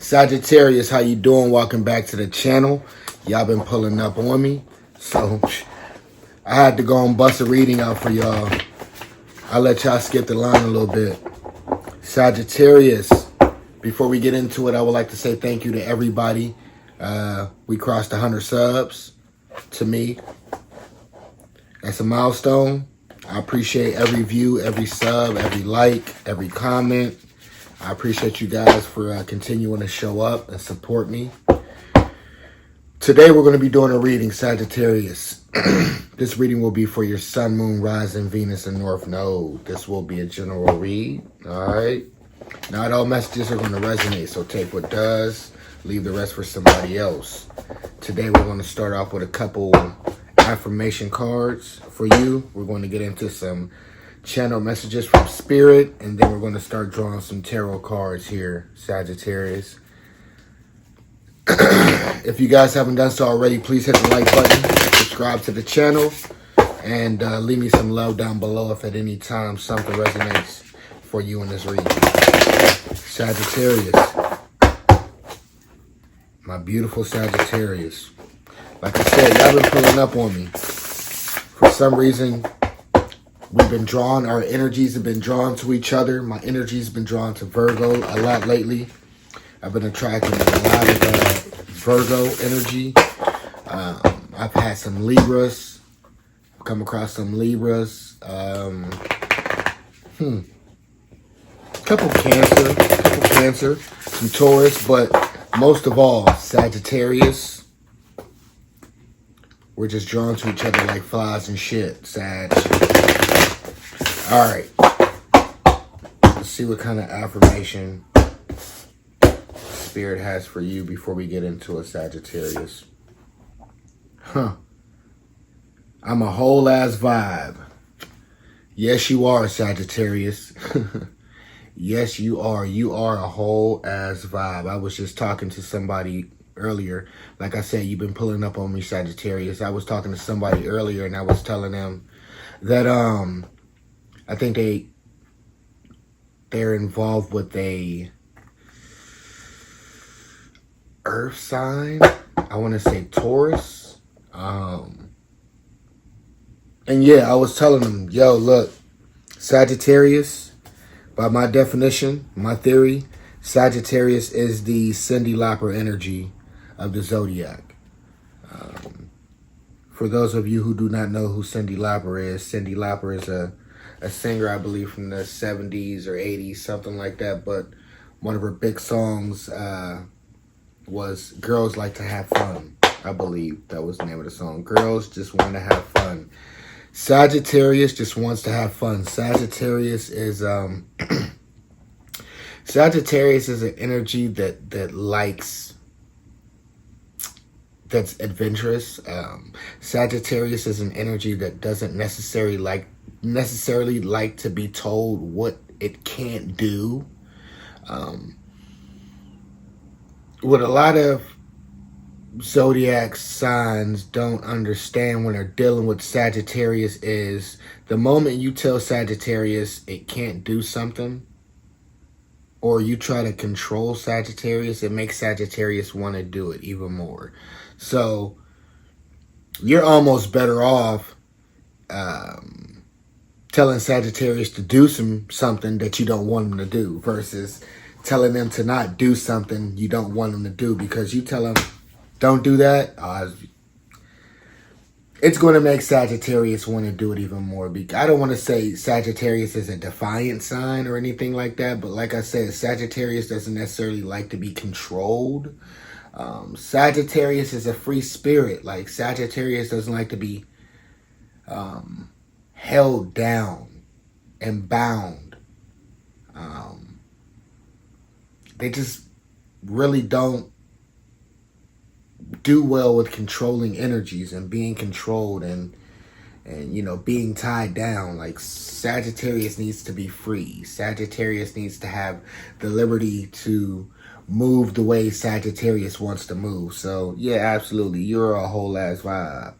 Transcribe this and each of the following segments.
Sagittarius, how you doing? Welcome back to the channel. Y'all been pulling up on me, so I had to go and bust a reading out for y'all. I'll let y'all skip the line a little bit. Sagittarius, before we get into it, I would like to say thank you to everybody. We crossed 100 subs. To me, that's a milestone. I appreciate every view, every sub, every like, every comment. I appreciate you guys for continuing to show up and support me. Today we're going to be doing a reading, Sagittarius. This reading will be for your Sun, Moon, Rising, Venus, and North Node. This will be a general read, all right? Not all messages are going to resonate, so take what does, leave the rest for somebody else. Today we're going to start off with a couple affirmation cards for you. We're going to get into some channel messages from Spirit, and then we're going to start drawing some tarot cards here, Sagittarius. If you guys haven't done so already, please hit the like button, subscribe to the channel, and leave me some love down below if at any time something resonates for you in this reading. Sagittarius, my beautiful Sagittarius. Like I said, y'all been pulling up on me. For some reason, we've been drawn, our energies have been drawn to each other. My energy's been drawn to Virgo a lot lately. I've been attracting a lot of Virgo energy. I've had some Libras. I've come across some Libras. Couple Cancer, some Taurus, but most of all, Sagittarius. We're just drawn to each other like flies and shit, Sag. All right. Let's see what kind of affirmation Spirit has for you before we get into a Sagittarius. I'm a whole ass vibe. Yes, you are, Sagittarius. Yes, you are. You are a whole ass vibe. I was just talking to somebody earlier. Like I said, you've been pulling up on me, Sagittarius. I was talking to somebody earlier and I was telling them that I think they're involved with a earth sign. I want to say Taurus. And yeah, I was telling them, yo, look, Sagittarius, by my definition, my theory, Sagittarius is the Cyndi Lauper energy of the zodiac. For those of you who do not know who Cyndi Lauper is a singer, I believe, from the 70s or 80s, something like that. But one of her big songs was Girls Like to Have Fun. I believe that was the name of the song. Girls Just Want to Have Fun. Sagittarius just wants to have fun. Sagittarius is Sagittarius is an energy that likes, that's adventurous. Sagittarius is an energy that doesn't necessarily like to be told what it can't do. What a lot of zodiac signs don't understand when they're dealing with Sagittarius is the moment you tell Sagittarius it can't do something, or you try to control Sagittarius, it makes Sagittarius want to do it even more. So you're almost better off telling Sagittarius to do something that you don't want them to do versus telling them to not do something you don't want them to do, because you tell them, don't do that, it's going to make Sagittarius want to do it even more. I don't want to say Sagittarius is a defiant sign or anything like that, but like I said, Sagittarius doesn't necessarily like to be controlled. Sagittarius is a free spirit. Like, Sagittarius doesn't like to be held down and bound. They just really don't do well with controlling energies and being controlled and you know, being tied down. Like, Sagittarius needs to be free. Sagittarius needs to have the liberty to move the way Sagittarius wants to move. So yeah, absolutely, you're a whole ass vibe,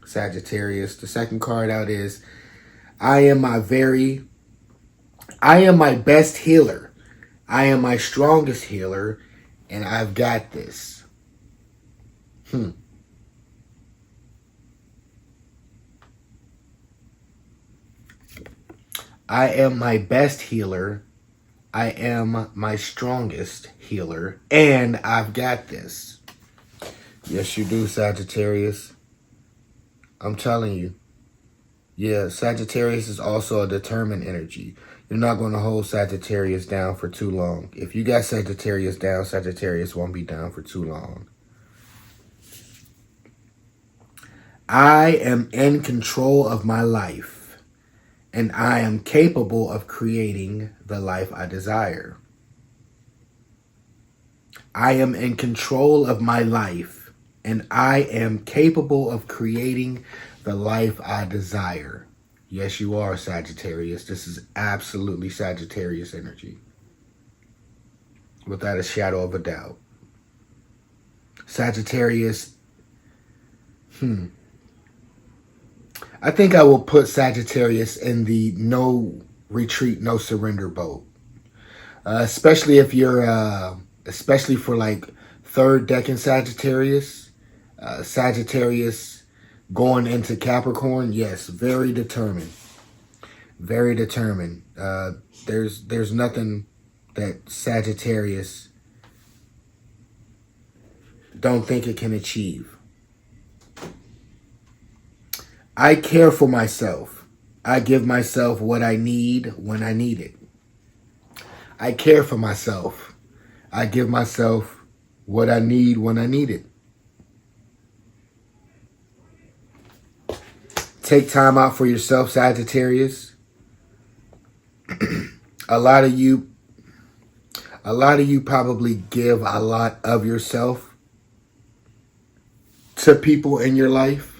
Sagittarius. The second card out is I am my best healer. I am my strongest healer, and I've got this. I am my best healer. I am my strongest healer, and I've got this. Yes, you do, Sagittarius. I'm telling you. Yeah, Sagittarius is also a determined energy. You're not going to hold Sagittarius down for too long. If you got Sagittarius down, Sagittarius won't be down for too long. I am in control of my life, and I am capable of creating the life I desire. I am in control of my life, and I am capable of creating the life I desire. Yes, you are, Sagittarius. This is absolutely Sagittarius energy, without a shadow of a doubt. Sagittarius, I think I will put Sagittarius in the no retreat, no surrender boat. Especially if you're, especially for like third decan Sagittarius, Sagittarius going into Capricorn. Yes, very determined, very determined. There's nothing that Sagittarius don't think it can achieve. I care for myself. I give myself what I need when I need it. I care for myself. I give myself what I need when I need it. Take time out for yourself, Sagittarius. A lot of you probably give a lot of yourself to people in your life.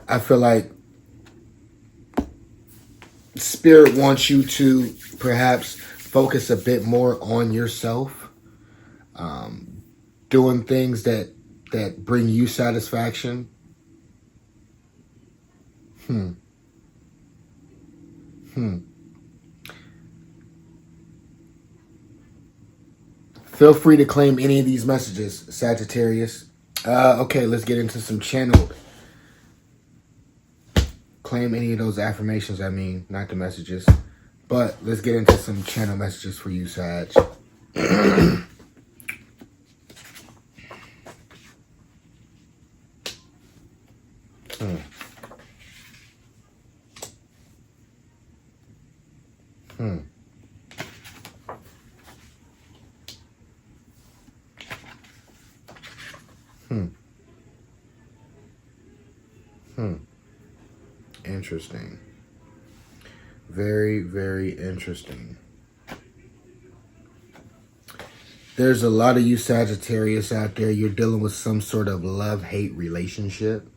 I feel like Spirit wants you to perhaps focus a bit more on yourself, doing things that bring you satisfaction. Feel free to claim any of these messages, Sagittarius. Okay, let's get into some channeled. Claim any of those affirmations, I mean, not the messages. But let's get into some channel messages for you, Sag. Interesting. Very, very interesting. There's a lot of you Sagittarius out there. You're dealing with some sort of love-hate relationship.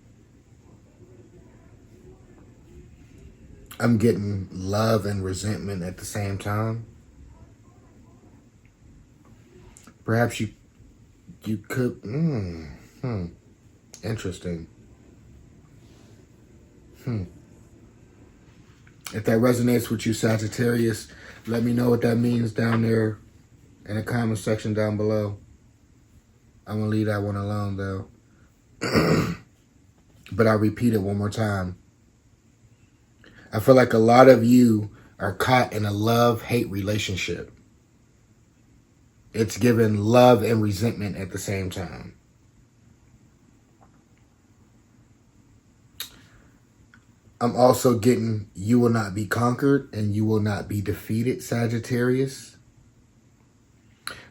I'm getting love and resentment at the same time. Perhaps you could... Interesting. If that resonates with you, Sagittarius, let me know what that means down there in the comment section down below. I'm going to leave that one alone, though. But I'll repeat it one more time. I feel like a lot of you are caught in a love-hate relationship. It's given love and resentment at the same time. I'm also getting you will not be conquered and you will not be defeated, Sagittarius.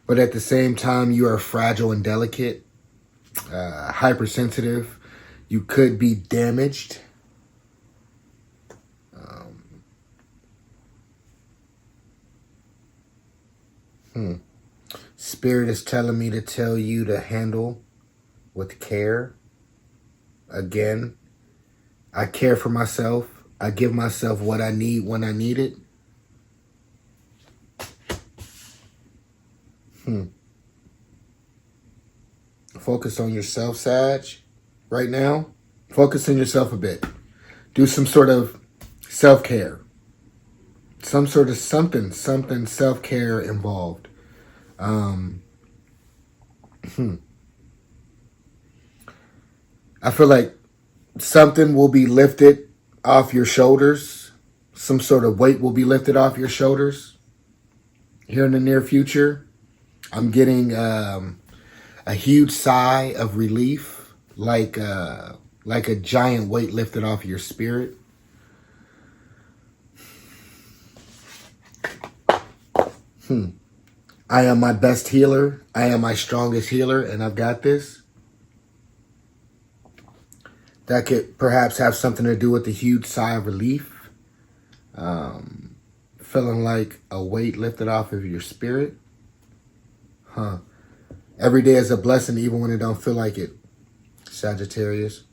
But at the same time, you are fragile and delicate, hypersensitive. You could be damaged. Spirit is telling me to tell you to handle with care. Again, I care for myself. I give myself what I need when I need it. Focus on yourself, Sag, right now. Focus on yourself a bit. Do some sort of self-care. some sort of something self-care involved. I feel like something will be lifted off your shoulders. Some sort of weight will be lifted off your shoulders here in the near future. I'm getting a huge sigh of relief, like a giant weight lifted off your spirit. I am my best healer. I am my strongest healer, and I've got this. That could perhaps have something to do with the huge sigh of relief. Feeling like a weight lifted off of your spirit. Every day is a blessing, even when it don't feel like it, Sagittarius.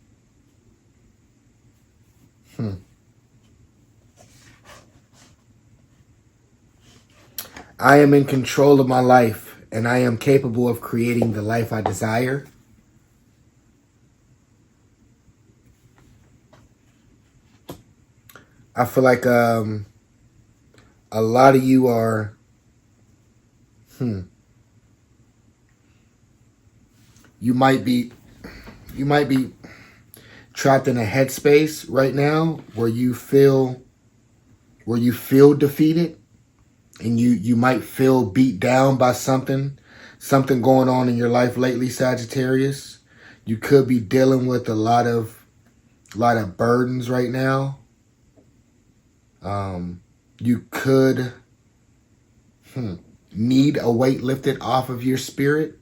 I am in control of my life, and I am capable of creating the life I desire. I feel like a lot of you are you might be trapped in a headspace right now where you feel defeated, and you might feel beat down by something going on in your life lately, Sagittarius. You could be dealing with a lot of burdens right now. You could need a weight lifted off of your spirit.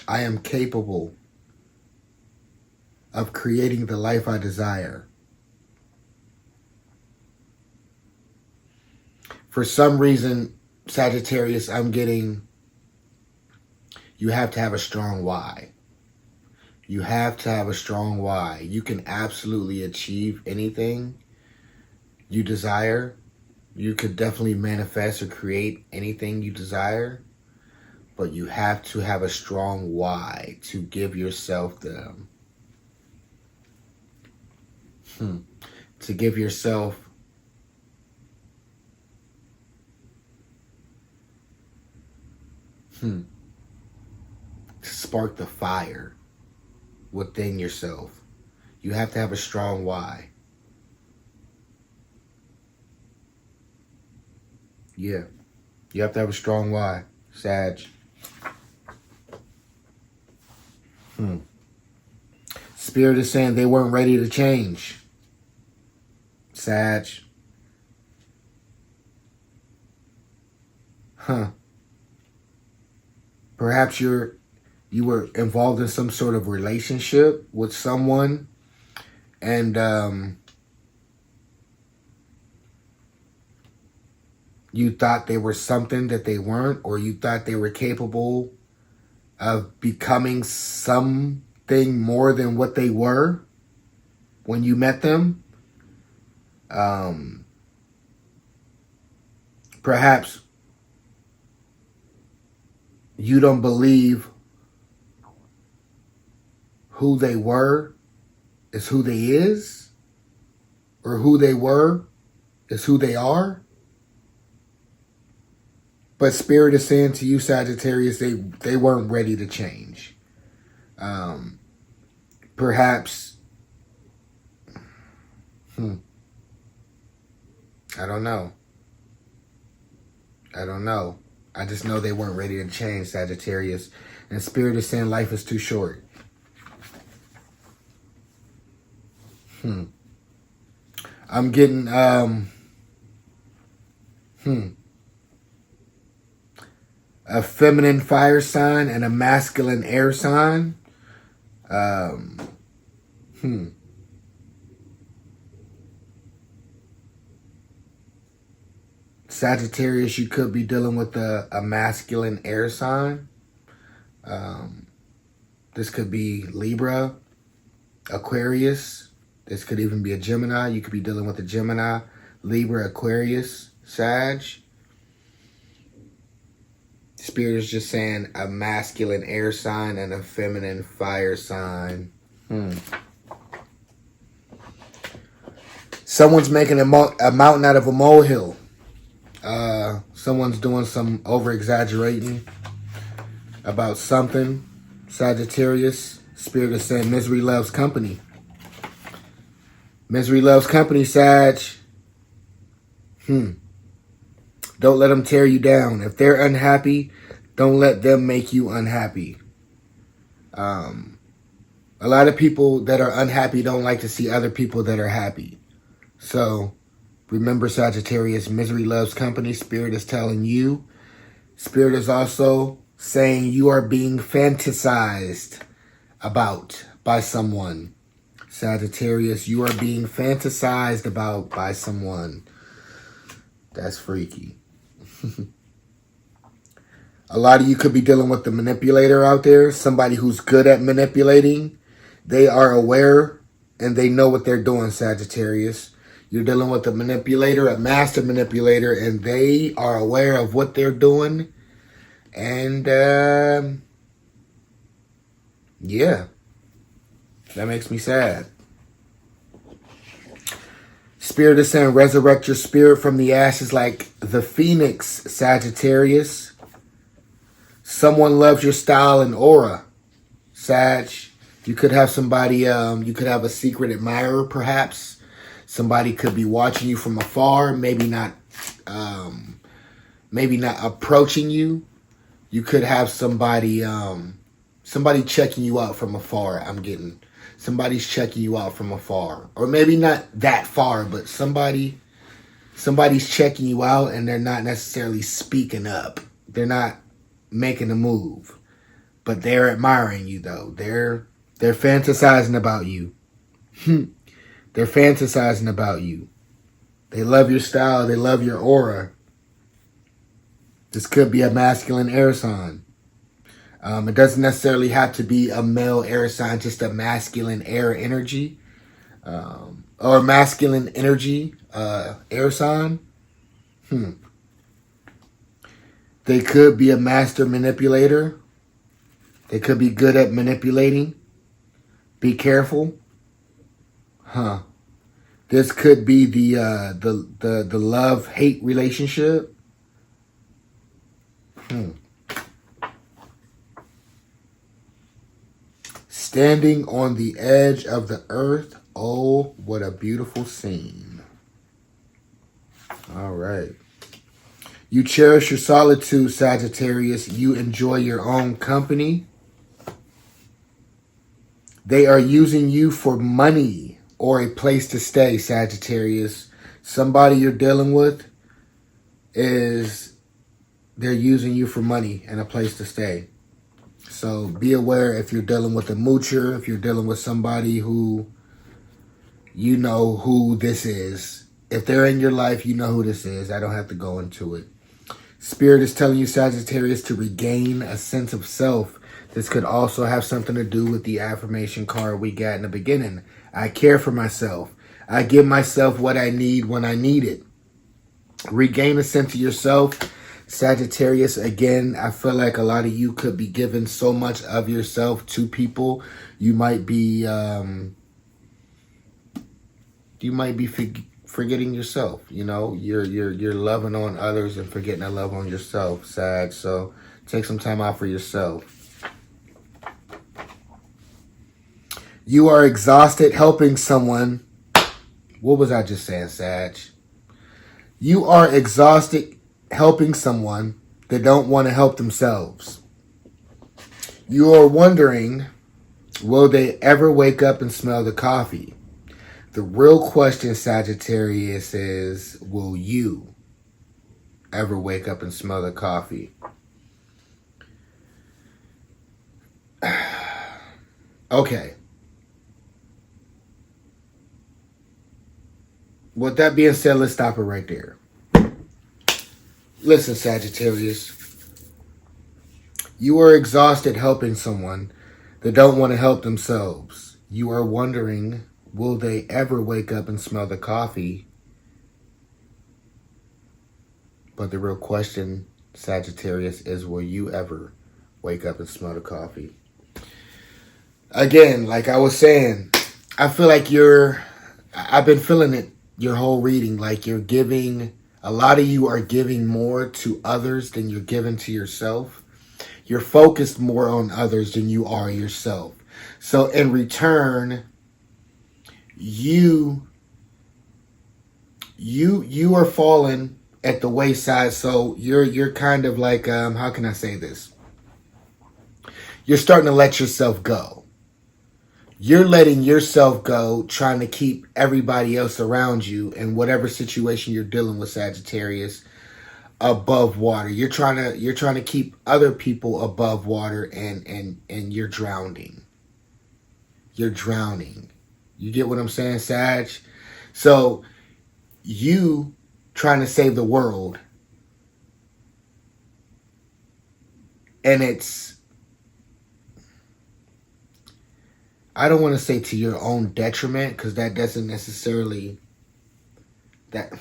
I am capable of creating the life I desire. For some reason, Sagittarius, I'm getting, you have to have a strong why. You have to have a strong why. You can absolutely achieve anything you desire. You could definitely manifest or create anything you desire. But you have to have a strong why to give yourself the... to give yourself... to spark the fire within yourself. You have to have a strong why. Yeah. You have to have a strong why, Sag. Spirit is saying they weren't ready to change. Sag. Perhaps you were involved in some sort of relationship with someone, and you thought they were something that they weren't, or you thought they were capable of becoming something more than what they were when you met them. Perhaps you don't believe who they were is who they is, or who they were is who they are. But Spirit is saying to you, Sagittarius, they weren't ready to change. Perhaps, I don't know. I just know they weren't ready to change, Sagittarius. And Spirit is saying life is too short. I'm getting, a feminine fire sign and a masculine air sign. Sagittarius, you could be dealing with a masculine air sign. This could be Libra, Aquarius. This could even be a Gemini. You could be dealing with a Gemini, Libra, Aquarius, Sag. Spirit is just saying a masculine air sign and a feminine fire sign. Someone's making a mountain out of a molehill. Someone's doing some over-exaggerating about something. Sagittarius, Spirit is saying misery loves company. Misery loves company, Sag. Don't let them tear you down. If they're unhappy, don't let them make you unhappy. A lot of people that are unhappy don't like to see other people that are happy. So remember, Sagittarius, misery loves company. Spirit is telling you. Spirit is also saying you are being fantasized about by someone. Sagittarius, you are being fantasized about by someone. That's freaky. A lot of you could be dealing with the manipulator out there. Somebody who's good at manipulating. They are aware and they know what they're doing, Sagittarius. You're dealing with a manipulator, a master manipulator, and they are aware of what they're doing. And, yeah, that makes me sad. Spirit is saying resurrect your spirit from the ashes like the phoenix, Sagittarius. Someone loves your style and aura, Sag. You could have somebody, you could have a secret admirer, perhaps. Somebody could be watching you from afar, maybe not approaching you. You could have somebody checking you out from afar. Somebody's checking you out from afar, or maybe not that far, but somebody's checking you out, and they're not necessarily speaking up. They're not making a move, but they're admiring you though. They're fantasizing about you. They're fantasizing about you. They love your style. They love your aura. This could be a masculine air sign. It doesn't necessarily have to be a male air sign, just a masculine air energy. Or masculine energy air sign. They could be a master manipulator. They could be good at manipulating. Be careful. This could be the love-hate relationship. Standing on the edge of the earth. Oh, what a beautiful scene. All right. You cherish your solitude, Sagittarius. You enjoy your own company. They are using you for money or a place to stay, Sagittarius. Somebody you're dealing with they're using you for money and a place to stay. So be aware if you're dealing with a moocher, if you're dealing with somebody who you know who this is. If they're in your life, you know who this is. I don't have to go into it. Spirit is telling you, Sagittarius, to regain a sense of self. This could also have something to do with the affirmation card we got in the beginning. I care for myself. I give myself what I need when I need it. Regain a sense of yourself. Sagittarius, again, I feel like a lot of you could be giving so much of yourself to people. You might be forgetting yourself. You know, you're loving on others and forgetting to love on yourself, Sag. So take some time out for yourself. You are exhausted helping someone. What was I just saying, Sag? You are exhausted helping someone that don't want to help themselves. You are wondering, will they ever wake up and smell the coffee? The real question, Sagittarius, is, will you ever wake up and smell the coffee? Okay. With that being said, let's stop it right there. Listen, Sagittarius. You are exhausted helping someone that don't want to help themselves. You are wondering, will they ever wake up and smell the coffee? But the real question, Sagittarius, is, will you ever wake up and smell the coffee? Again, like I was saying, I feel like I've been feeling it your whole reading, like you're giving, a lot of you are giving more to others than you're giving to yourself. You're focused more on others than you are yourself. So in return, you are falling at the wayside. So you're kind of like, how can I say this? You're starting to let yourself go. You're letting yourself go, trying to keep everybody else around you in whatever situation you're dealing with, Sagittarius, above water. You're trying to keep other people above water, and you're drowning. You're drowning. You get what I'm saying, Sag? So you trying to save the world, and it's, I don't want to say to your own detriment, because that doesn't necessarily, that,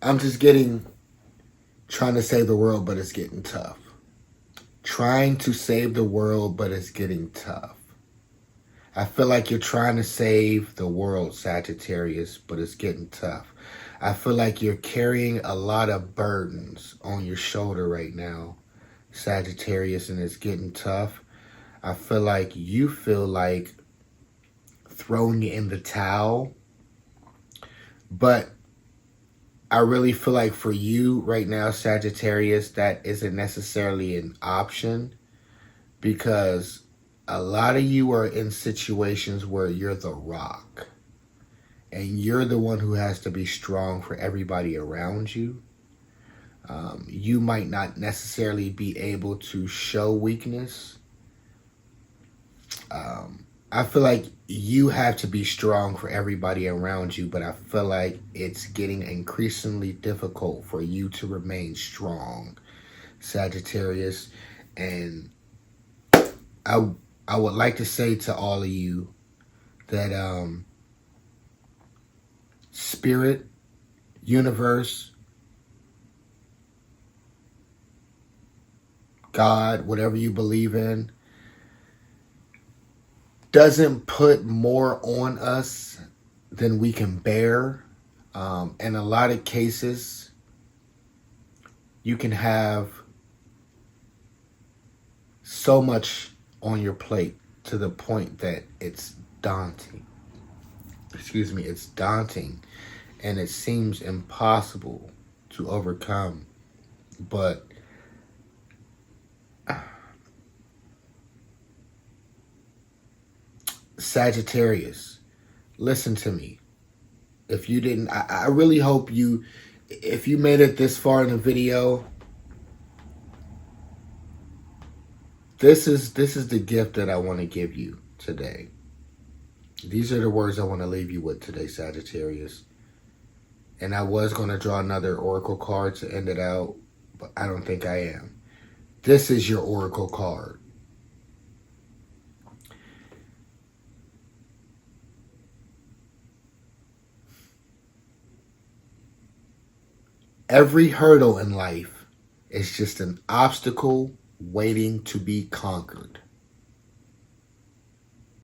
I'm just trying to save the world, but it's getting tough. Trying to save the world, but it's getting tough. I feel like you're trying to save the world, Sagittarius, but it's getting tough. I feel like you're carrying a lot of burdens on your shoulder right now, Sagittarius, and it's getting tough. I feel like you feel like throwing in the towel, but I really feel like for you right now, Sagittarius, that isn't necessarily an option, because a lot of you are in situations where you're the rock, and you're the one who has to be strong for everybody around you. You might not necessarily be able to show weakness. I feel like you have to be strong for everybody around you, but I feel like it's getting increasingly difficult for you to remain strong, Sagittarius. And I would like to say to all of you that spirit, universe, God, whatever you believe in, doesn't put more on us than we can bear. In a lot of cases, you can have so much on your plate to the point that it's daunting. Excuse me, it's daunting, and it seems impossible to overcome. But Sagittarius, listen to me. If you didn't, I really hope if you made it this far in the video, this is the gift that I want to give you today. These are the words I want to leave you with today, Sagittarius. And I was going to draw another oracle card to end it out, but I don't think I am. This is your oracle card. Every hurdle in life is just an obstacle waiting to be conquered.